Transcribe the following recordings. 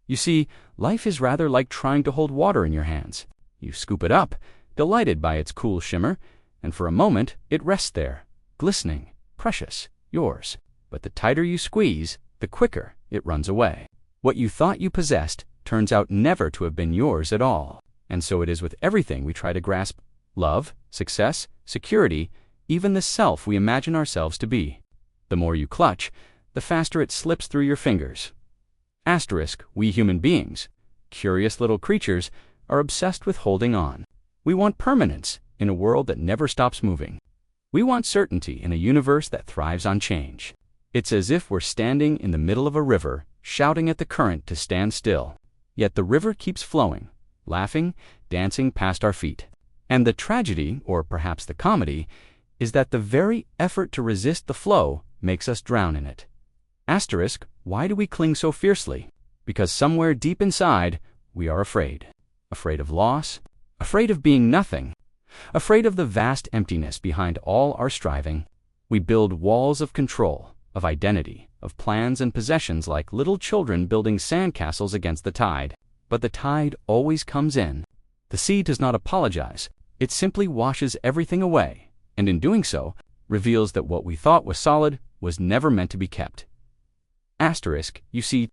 You see, life is rather like trying to hold water in your hands. You scoop it up, delighted by its cool shimmer, and for a moment it rests there, glistening, precious, yours. But the tighter you squeeze, the quicker it runs away. What you thought you possessed turns out never to have been yours at all. And so it is with everything we try to grasp: love, success, security, even the self we imagine ourselves to be. The more you clutch, the faster it slips through your fingers. We human beings, curious little creatures, are obsessed with holding on. We want permanence in a world that never stops moving. We want certainty in a universe that thrives on change. It's as if we're standing in the middle of a river, shouting at the current to stand still. Yet the river keeps flowing, laughing, dancing past our feet. And the tragedy, or perhaps the comedy, is that the very effort to resist the flow makes us drown in it. Why do we cling so fiercely? Because somewhere deep inside, we are afraid. Afraid of loss, afraid of being nothing, afraid of the vast emptiness behind all our striving. We build walls of control, of identity, of plans and possessions like little children building sandcastles against the tide. But the tide always comes in. The sea does not apologize. It simply washes everything away, and in doing so, reveals that what we thought was solid was never meant to be kept. You see,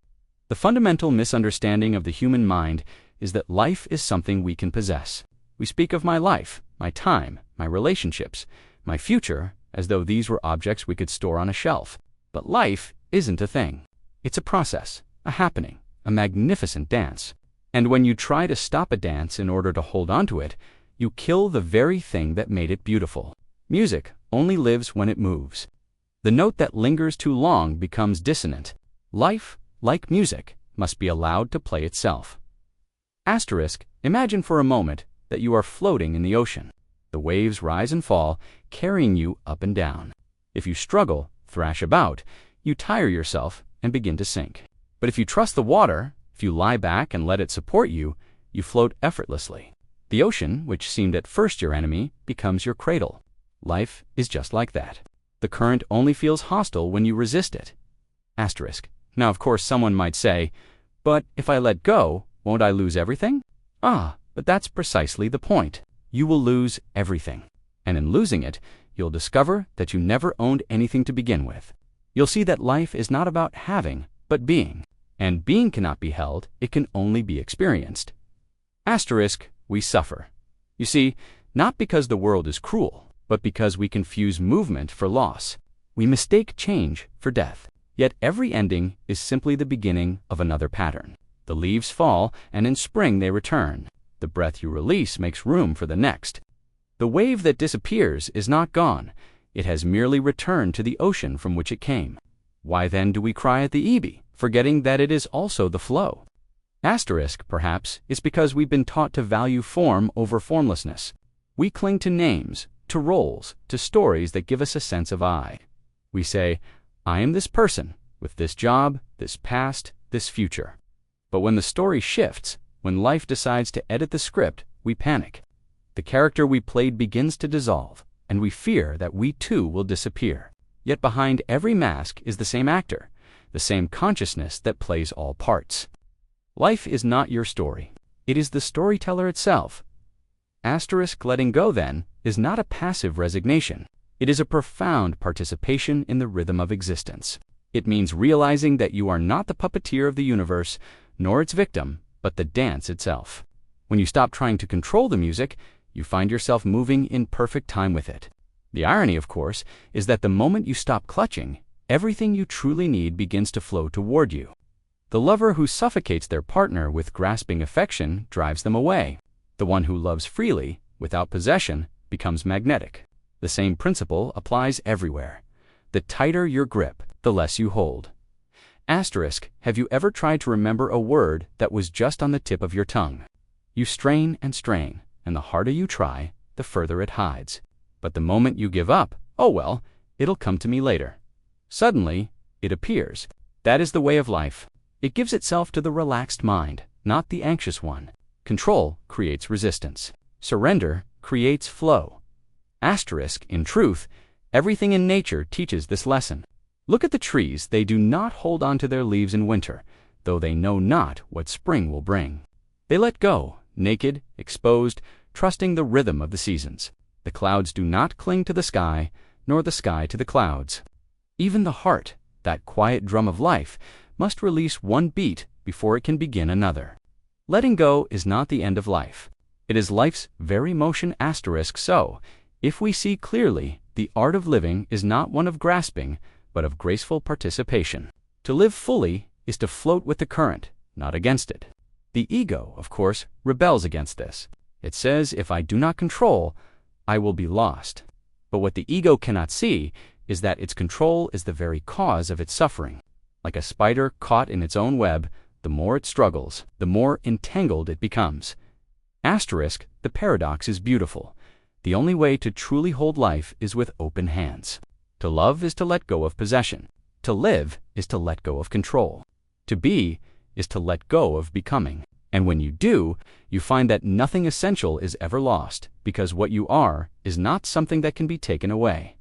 the fundamental misunderstanding of the human mind is that life is something we can possess. We speak of my life, my time, my relationships, my future, as though these were objects we could store on a shelf. But life isn't a thing. It's a process, a happening, a magnificent dance. And when you try to stop a dance in order to hold on to it, you kill the very thing that made it beautiful. Music only lives when it moves. The note that lingers too long becomes dissonant. Life, like music, must be allowed to play itself. Imagine for a moment that you are floating in the ocean. The waves rise and fall, carrying you up and down. If you struggle, thrash about, you tire yourself and begin to sink. But if you trust the water, if you lie back and let it support you, you float effortlessly. The ocean, which seemed at first your enemy, becomes your cradle. Life is just like that. The current only feels hostile when you resist it. Now, of course, someone might say, but if I let go, won't I lose everything? But that's precisely the point. You will lose everything. And in losing it, you'll discover that you never owned anything to begin with. You'll see that life is not about having, but being. And being cannot be held, it can only be experienced. We suffer. You see, not because the world is cruel, but because we confuse movement for loss. We mistake change for death. Yet every ending is simply the beginning of another pattern. The leaves fall, and in spring they return. The breath you release makes room for the next. The wave that disappears is not gone. It has merely returned to the ocean from which it came. Why then do we cry at the ebb, forgetting that it is also the flow? Perhaps, is because we've been taught to value form over formlessness. We cling to names, to roles, to stories that give us a sense of I. We say, I am this person, with this job, this past, this future. But when the story shifts, when life decides to edit the script, we panic. The character we played begins to dissolve, and we fear that we too will disappear. Yet behind every mask is the same actor, the same consciousness that plays all parts. Life is not your story. It is the storyteller itself. Letting go, then, is not a passive resignation. It is a profound participation in the rhythm of existence. It means realizing that you are not the puppeteer of the universe, nor its victim, but the dance itself. When you stop trying to control the music, you find yourself moving in perfect time with it. The irony, of course, is that the moment you stop clutching, everything you truly need begins to flow toward you. The lover who suffocates their partner with grasping affection drives them away. The one who loves freely, without possession, becomes magnetic. The same principle applies everywhere. The tighter your grip, the less you hold. Have you ever tried to remember a word that was just on the tip of your tongue? You strain, and the harder you try, the further it hides. But the moment you give up, it'll come to me later. Suddenly, it appears. That is the way of life. It gives itself to the relaxed mind, not the anxious one. Control creates resistance. Surrender creates flow. In truth, everything in nature teaches this lesson. Look at the trees. They do not hold on to their leaves in winter. though they know not what spring will bring. They let go, naked, exposed, trusting the rhythm of the seasons. The clouds do not cling to the sky, nor the sky to the clouds. Even the heart, that quiet drum of life, must release one beat before it can begin another. Letting go is not the end of life. It is life's very motion. So, if we see clearly, the art of living is not one of grasping, but of graceful participation. To live fully is to float with the current, not against it. The ego, of course, rebels against this. It says, if I do not control, I will be lost. But what the ego cannot see is that its control is the very cause of its suffering. Like a spider caught in its own web, the more it struggles, the more entangled it becomes. The paradox is beautiful. The only way to truly hold life is with open hands. To love is to let go of possession. To live is to let go of control. To be is to let go of becoming. And when you do, you find that nothing essential is ever lost, because what you are is not something that can be taken away.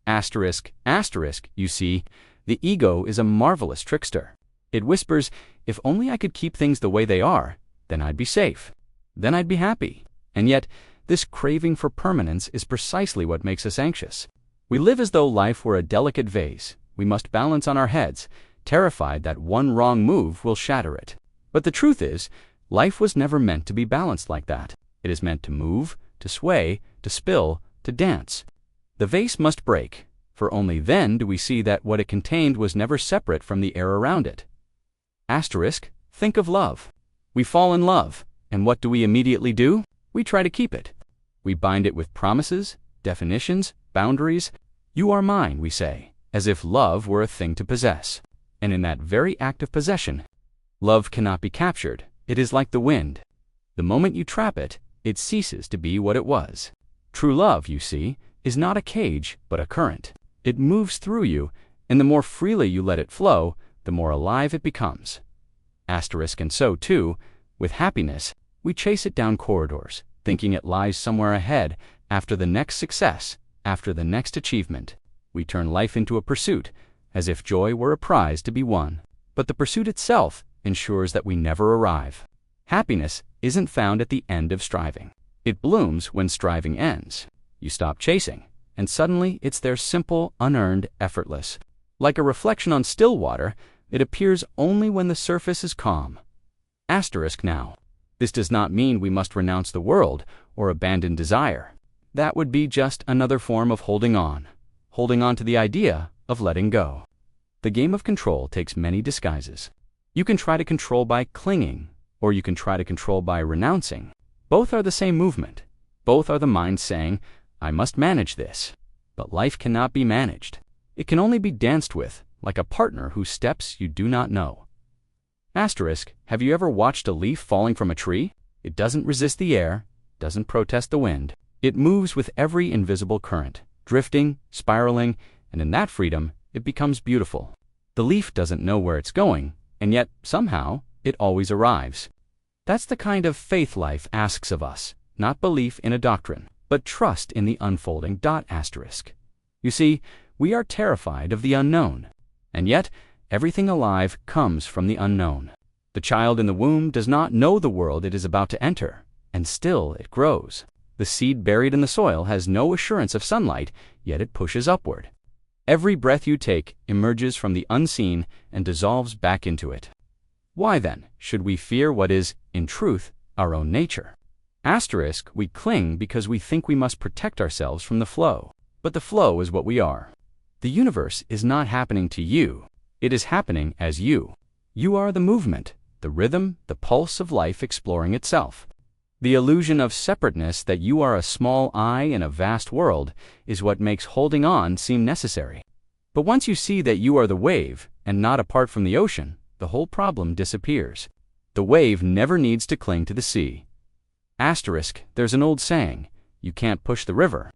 You see, the ego is a marvelous trickster. It whispers, if only I could keep things the way they are, then I'd be safe. Then I'd be happy. And yet, this craving for permanence is precisely what makes us anxious. We live as though life were a delicate vase we must balance on our heads, terrified that one wrong move will shatter it. But the truth is, life was never meant to be balanced like that. It is meant to move, to sway, to spill, to dance. The vase must break, for only then do we see that what it contained was never separate from the air around it. Think of love. We fall in love, and what do we immediately do? We try to keep it. We bind it with promises, definitions, boundaries. You are mine, we say, as if love were a thing to possess. And in that very act of possession, love cannot be captured. It is like the wind. The moment you trap it, it ceases to be what it was. True love, you see, is not a cage, but a current. It moves through you, and the more freely you let it flow, the more alive it becomes. And so, too, with happiness, we chase it down corridors, thinking it lies somewhere ahead, after the next success, after the next achievement. We turn life into a pursuit, as if joy were a prize to be won. But the pursuit itself ensures that we never arrive. Happiness isn't found at the end of striving. It blooms when striving ends. You stop chasing, and suddenly it's there, simple, unearned, effortless. Like a reflection on still water, it appears only when the surface is calm. Now. This does not mean we must renounce the world or abandon desire. That would be just another form of holding on to the idea of letting go. The game of control takes many disguises. You can try to control by clinging, or you can try to control by renouncing. Both are the same movement. Both are the mind saying, I must manage this. But life cannot be managed. It can only be danced with, like a partner whose steps you do not know. Have you ever watched a leaf falling from a tree? It doesn't resist the air, doesn't protest the wind. It moves with every invisible current, drifting, spiraling, and in that freedom, it becomes beautiful. The leaf doesn't know where it's going, and yet, somehow, it always arrives. That's the kind of faith life asks of us, not belief in a doctrine, but trust in the unfolding. You see, we are terrified of the unknown, and yet, everything alive comes from the unknown. The child in the womb does not know the world it is about to enter, and still it grows. The seed buried in the soil has no assurance of sunlight, yet it pushes upward. Every breath you take emerges from the unseen and dissolves back into it. Why then should we fear what is, in truth, our own nature? We cling because we think we must protect ourselves from the flow. But the flow is what we are. The universe is not happening to you. It is happening as you. You are the movement, the rhythm, the pulse of life exploring itself. The illusion of separateness, that you are a small eye in a vast world, is what makes holding on seem necessary. But once you see that you are the wave, and not apart from the ocean, the whole problem disappears. The wave never needs to cling to the sea. There's an old saying, you can't push the river.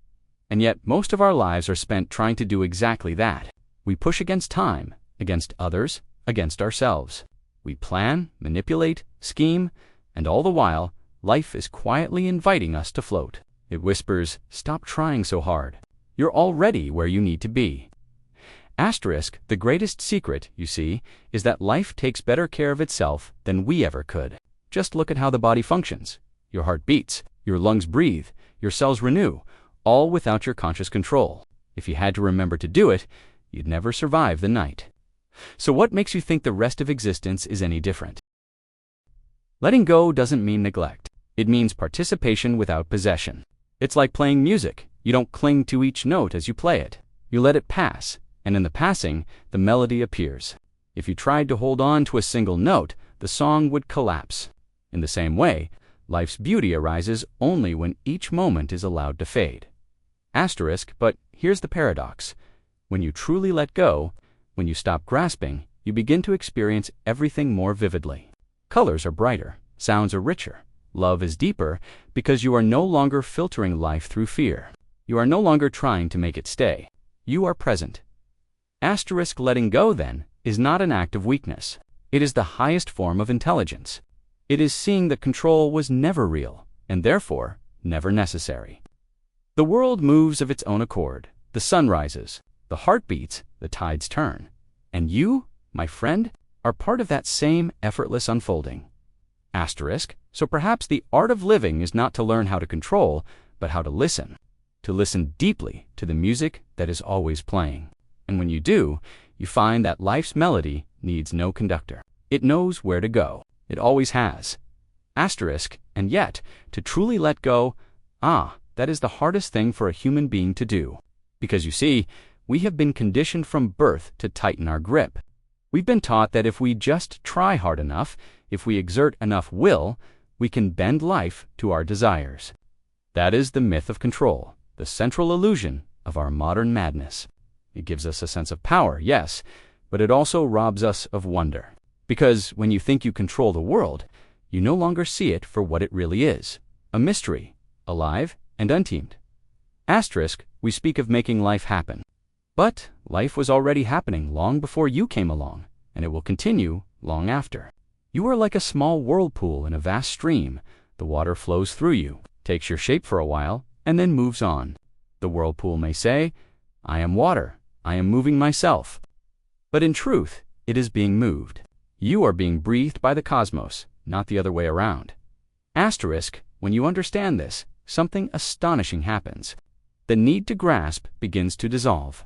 And yet most of our lives are spent trying to do exactly that. We push against time, against others, against ourselves. We plan, manipulate, scheme, and all the while, life is quietly inviting us to float. It whispers, stop trying so hard. You're already where you need to be. Asterisk, the greatest secret, you see, is that life takes better care of itself than we ever could. Just look at how the body functions. Your heart beats, your lungs breathe, your cells renew, all without your conscious control. If you had to remember to do it, you'd never survive the night. So what makes you think the rest of existence is any different? Letting go doesn't mean neglect. It means participation without possession. It's like playing music. You don't cling to each note as you play it. You let it pass, and in the passing, the melody appears. If you tried to hold on to a single note, the song would collapse. In the same way, life's beauty arises only when each moment is allowed to fade. Asterisk, but here's the paradox. When you truly let go, when you stop grasping, you begin to experience everything more vividly. Colors are brighter, sounds are richer, love is deeper, because you are no longer filtering life through fear. You are no longer trying to make it stay. You are present. Asterisk, letting go, then, is not an act of weakness. It is the highest form of intelligence. It is seeing that control was never real, and therefore never necessary. The world moves of its own accord. The sun rises, the heart beats, the tides turn. And you, my friend, are part of that same effortless unfolding. Asterisk, so perhaps the art of living is not to learn how to control, but how to listen deeply to the music that is always playing. And when you do, you find that life's melody needs no conductor. It knows where to go. It always has. Asterisk, and yet, to truly let go, that is the hardest thing for a human being to do. Because you see, we have been conditioned from birth to tighten our grip. We've been taught that if we just try hard enough, if we exert enough will, we can bend life to our desires. That is the myth of control, the central illusion of our modern madness. It gives us a sense of power, yes, but it also robs us of wonder. Because when you think you control the world, you no longer see it for what it really is, a mystery, alive and untamed. Asterisk, we speak of making life happen. But life was already happening long before you came along, and it will continue long after. You are like a small whirlpool in a vast stream. The water flows through you, takes your shape for a while, and then moves on. The whirlpool may say, "I am water, I am moving myself." But in truth, it is being moved. You are being breathed by the cosmos, not the other way around. Asterisk, when you understand this, something astonishing happens. The need to grasp begins to dissolve.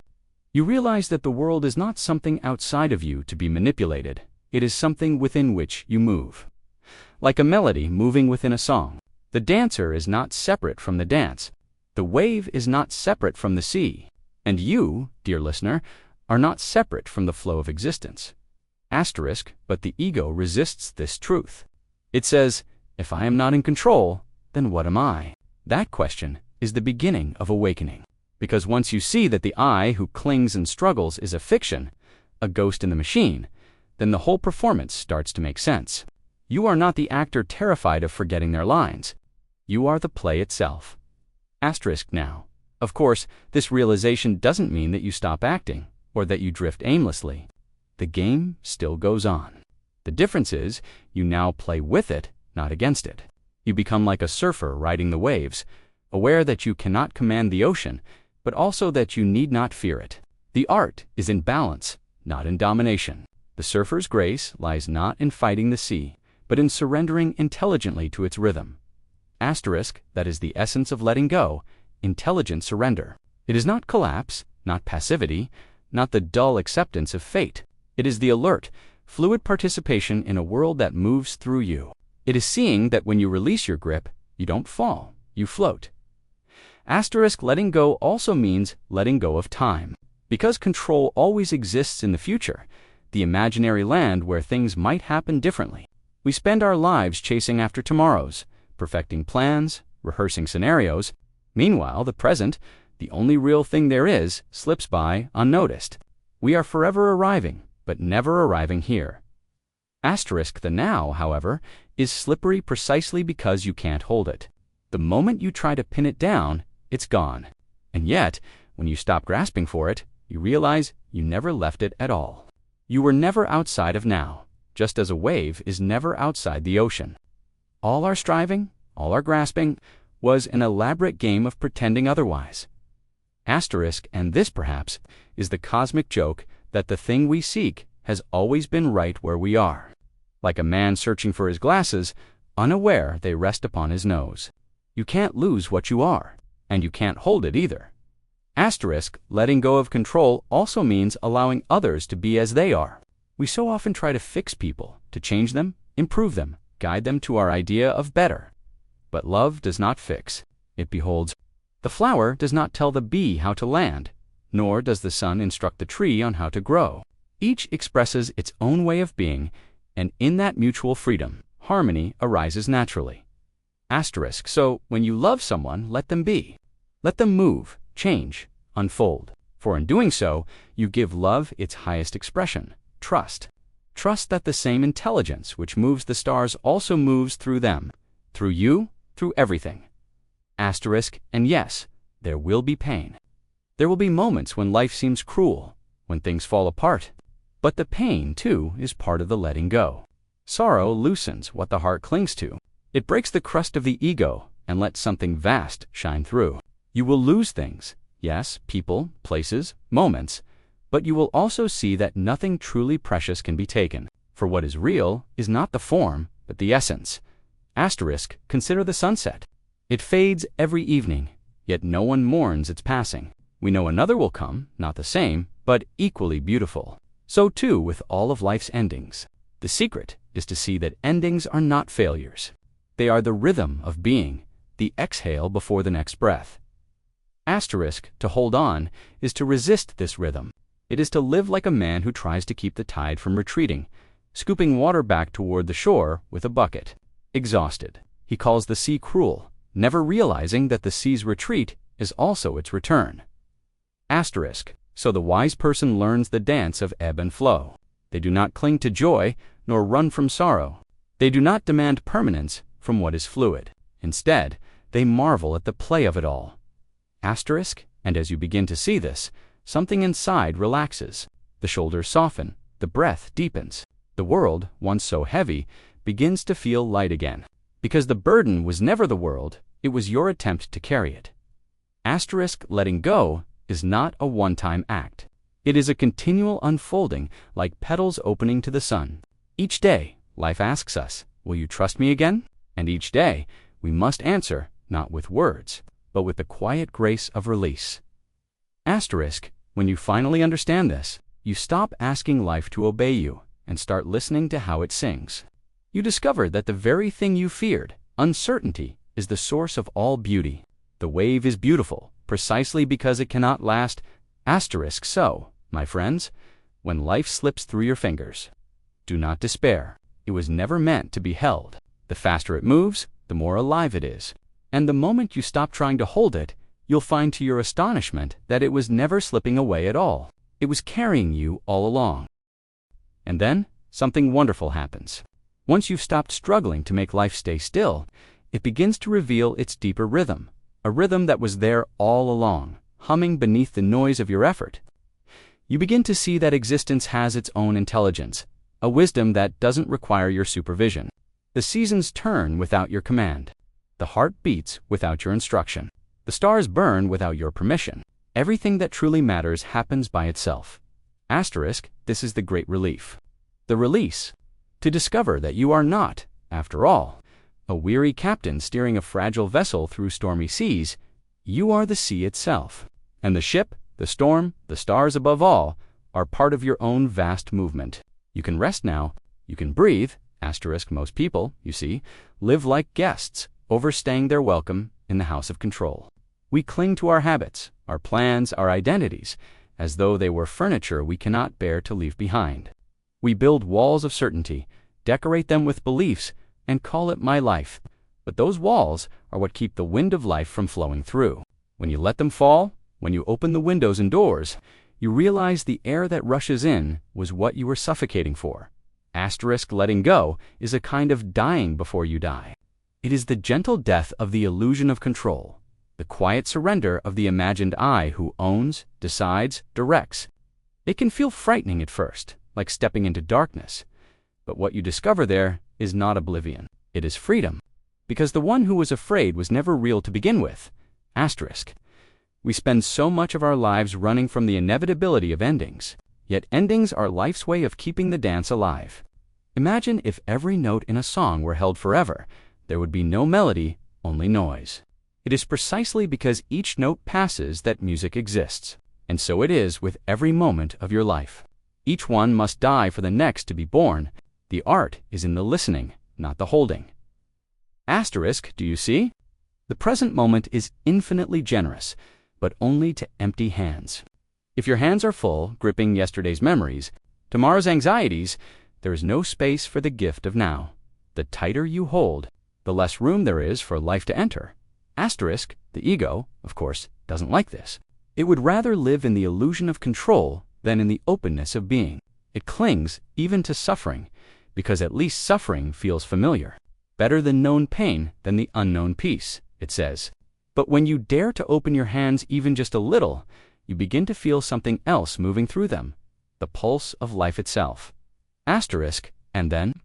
You realize that the world is not something outside of you to be manipulated. It is something within which you move. Like a melody moving within a song. The dancer is not separate from the dance. The wave is not separate from the sea. And you, dear listener, are not separate from the flow of existence. Asterisk, but the ego resists this truth. It says, if I am not in control, then what am I? That question is the beginning of awakening. Because once you see that the I who clings and struggles is a fiction, a ghost in the machine, then the whole performance starts to make sense. You are not the actor terrified of forgetting their lines. You are the play itself. Asterisk now. Of course, this realization doesn't mean that you stop acting, or that you drift aimlessly. The game still goes on. The difference is, you now play with it, not against it. You become like a surfer riding the waves, aware that you cannot command the ocean, but also that you need not fear it. The art is in balance, not in domination. The surfer's grace lies not in fighting the sea, but in surrendering intelligently to its rhythm. Asterisk, that is the essence of letting go, intelligent surrender. It is not collapse, not passivity, not the dull acceptance of fate. It is the alert, fluid participation in a world that moves through you. It is seeing that when you release your grip, you don't fall, you float. Asterisk, letting go also means letting go of time. Because control always exists in the future, the imaginary land where things might happen differently. We spend our lives chasing after tomorrows, perfecting plans, rehearsing scenarios. Meanwhile, the present, the only real thing there is, slips by unnoticed. We are forever arriving, but never arriving here. Asterisk, the now, however, is slippery precisely because you can't hold it. The moment you try to pin it down, it's gone. And yet, when you stop grasping for it, you realize you never left it at all. You were never outside of now, just as a wave is never outside the ocean. All our striving, all our grasping, was an elaborate game of pretending otherwise. Asterisk, and this perhaps is the cosmic joke that the thing we seek has always been right where we are. Like a man searching for his glasses, unaware they rest upon his nose. You can't lose what you are, and you can't hold it either. Asterisk, letting go of control also means allowing others to be as they are. We so often try to fix people, to change them, improve them, guide them to our idea of better. But love does not fix, it beholds. The flower does not tell the bee how to land, nor does the sun instruct the tree on how to grow. Each expresses its own way of being, and in that mutual freedom, harmony arises naturally. Asterisk, so when you love someone, let them be. Let them move, change, unfold. For in doing so, you give love its highest expression, trust. Trust that the same intelligence which moves the stars also moves through them, through you, through everything. Asterisk, and yes, there will be pain. There will be moments when life seems cruel, when things fall apart. But the pain, too, is part of the letting go. Sorrow loosens what the heart clings to. It breaks the crust of the ego and lets something vast shine through. You will lose things, yes, people, places, moments, but you will also see that nothing truly precious can be taken. For what is real is not the form, but the essence. Asterisk, consider the sunset. It fades every evening, yet no one mourns its passing. We know another will come, not the same, but equally beautiful. So too with all of life's endings. The secret is to see that endings are not failures. They are the rhythm of being, the exhale before the next breath. Asterisk, to hold on, is to resist this rhythm. It is to live like a man who tries to keep the tide from retreating, scooping water back toward the shore with a bucket. Exhausted, he calls the sea cruel, never realizing that the sea's retreat is also its return. Asterisk, so the wise person learns the dance of ebb and flow. They do not cling to joy, nor run from sorrow. They do not demand permanence from what is fluid. Instead, they marvel at the play of it all. Asterisk, and as you begin to see this, something inside relaxes. The shoulders soften, the breath deepens. The world, once so heavy, begins to feel light again. Because the burden was never the world, it was your attempt to carry it. Asterisk, letting go is not a one-time act. It is a continual unfolding, like petals opening to the sun. Each day, life asks us, will you trust me again? And each day, we must answer, not with words, but with the quiet grace of release. Asterisk, when you finally understand this, you stop asking life to obey you and start listening to how it sings. You discover that the very thing you feared, uncertainty, is the source of all beauty. The wave is beautiful, precisely because it cannot last. Asterisk, so, my friends, when life slips through your fingers, do not despair. It was never meant to be held. The faster it moves, the more alive it is. And the moment you stop trying to hold it, you'll find to your astonishment that it was never slipping away at all. It was carrying you all along. And then, something wonderful happens. Once you've stopped struggling to make life stay still, it begins to reveal its deeper rhythm, a rhythm that was there all along, humming beneath the noise of your effort. You begin to see that existence has its own intelligence, a wisdom that doesn't require your supervision. The seasons turn without your command. The heart beats without your instruction. The stars burn without your permission. Everything that truly matters happens by itself. Asterisk, this is the great relief. The release. To discover that you are not, after all, a weary captain steering a fragile vessel through stormy seas. You are the sea itself. And the ship, the storm, the stars above all, are part of your own vast movement. You can rest now. You can breathe. Asterisk, most people, you see, live like guests, overstaying their welcome in the house of control. We cling to our habits, our plans, our identities, as though they were furniture we cannot bear to leave behind. We build walls of certainty, decorate them with beliefs, and call it my life. But those walls are what keep the wind of life from flowing through. When you let them fall, when you open the windows and doors, you realize the air that rushes in was what you were suffocating for. Asterisk, letting go is a kind of dying before you die. It is the gentle death of the illusion of control, the quiet surrender of the imagined I who owns, decides, directs. It can feel frightening at first, like stepping into darkness. But what you discover there is not oblivion. It is freedom. Because the one who was afraid was never real to begin with. Asterisk. We spend so much of our lives running from the inevitability of endings, yet endings are life's way of keeping the dance alive. Imagine if every note in a song were held forever. There would be no melody, only noise. It is precisely because each note passes that music exists, and so it is with every moment of your life. Each one must die for the next to be born. The art is in the listening, not the holding. Asterisk, do you see? The present moment is infinitely generous, but only to empty hands. If your hands are full, gripping yesterday's memories, tomorrow's anxieties, there is no space for the gift of now. The tighter you hold, the less room there is for life to enter. Asterisk, the ego, of course, doesn't like this. It would rather live in the illusion of control than in the openness of being. It clings even to suffering, because at least suffering feels familiar. Better the known pain than the unknown peace, it says. But when you dare to open your hands even just a little, you begin to feel something else moving through them, the pulse of life itself. Asterisk, and then,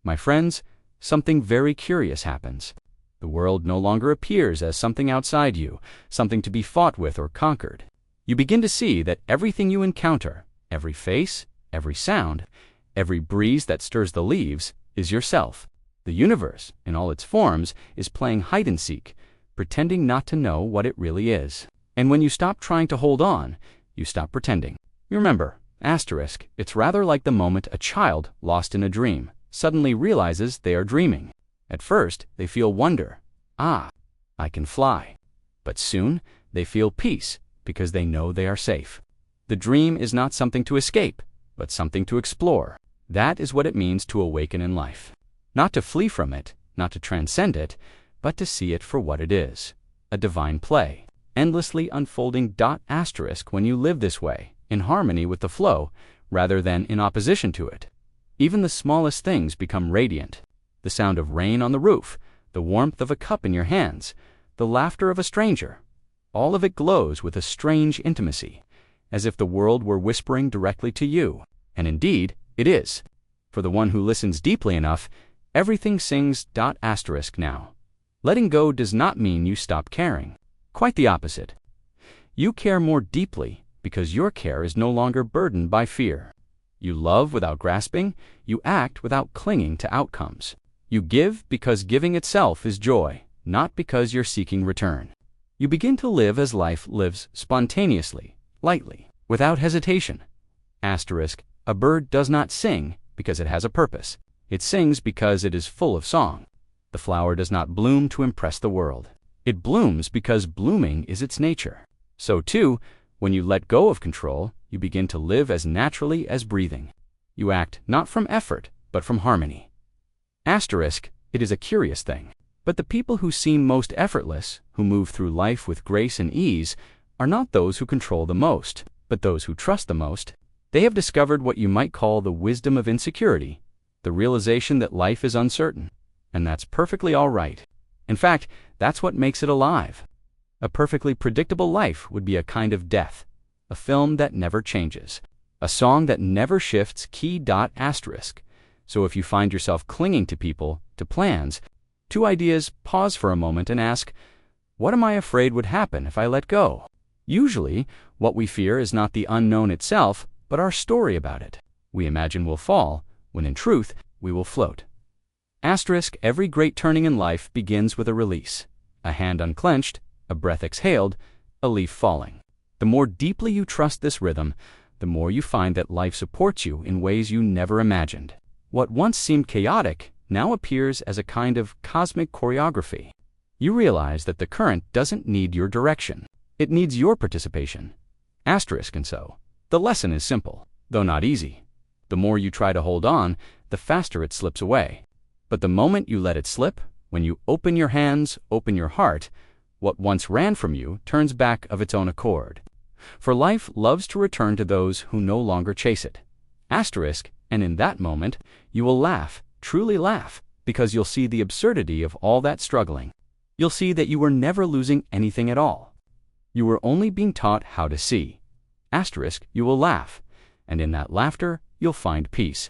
my friends, something very curious happens. The world no longer appears as something outside you, something to be fought with or conquered. You begin to see that everything you encounter, every face, every sound, every breeze that stirs the leaves, is yourself. The universe, in all its forms, is playing hide-and-seek, pretending not to know what it really is. And when you stop trying to hold on, you stop pretending. Remember, asterisk, it's rather like the moment a child, lost in a dream, suddenly realizes they are dreaming. At first, they feel wonder. Ah, I can fly. But soon, they feel peace, because they know they are safe. The dream is not something to escape, but something to explore. That is what it means to awaken in life. Not to flee from it, not to transcend it, but to see it for what it is. A divine play, endlessly unfolding. Asterisk, when you live this way, in harmony with the flow, rather than in opposition to it, even the smallest things become radiant. The sound of rain on the roof, the warmth of a cup in your hands, the laughter of a stranger, all of it glows with a strange intimacy, as if the world were whispering directly to you. And indeed, it is. For the one who listens deeply enough, everything sings. Asterisk now. Letting go does not mean you stop caring. Quite the opposite. You care more deeply because your care is no longer burdened by fear. You love without grasping. You act without clinging to outcomes. You give because giving itself is joy, not because you're seeking return. You begin to live as life lives, spontaneously, lightly, without hesitation. Asterisk, a bird does not sing because it has a purpose. It sings because it is full of song. The flower does not bloom to impress the world. It blooms because blooming is its nature. So too, when you let go of control, you begin to live as naturally as breathing. You act not from effort, but from harmony. Asterisk, it is a curious thing. But the people who seem most effortless, who move through life with grace and ease, are not those who control the most, but those who trust the most. They have discovered what you might call the wisdom of insecurity, the realization that life is uncertain, and that's perfectly all right. In fact, that's what makes it alive. A perfectly predictable life would be a kind of death, a film that never changes, a song that never shifts key. Asterisk. So if you find yourself clinging to people, to plans, to ideas, pause for a moment and ask, what am I afraid would happen if I let go? Usually, what we fear is not the unknown itself, but our story about it. We imagine we'll fall, when in truth, we will float. Asterisk, every great turning in life begins with a release, a hand unclenched, a breath exhaled, a leaf falling. The more deeply you trust this rhythm, the more you find that life supports you in ways you never imagined. What once seemed chaotic now appears as a kind of cosmic choreography. You realize that the current doesn't need your direction. It needs your participation. Asterisk, and so, the lesson is simple, though not easy. The more you try to hold on, the faster it slips away. But the moment you let it slip, when you open your hands, open your heart, what once ran from you turns back of its own accord. For life loves to return to those who no longer chase it. Asterisk, and in that moment, you will laugh, truly laugh, because you'll see the absurdity of all that struggling. You'll see that you were never losing anything at all. You were only being taught how to see. Asterisk, you will laugh, and in that laughter, you'll find peace.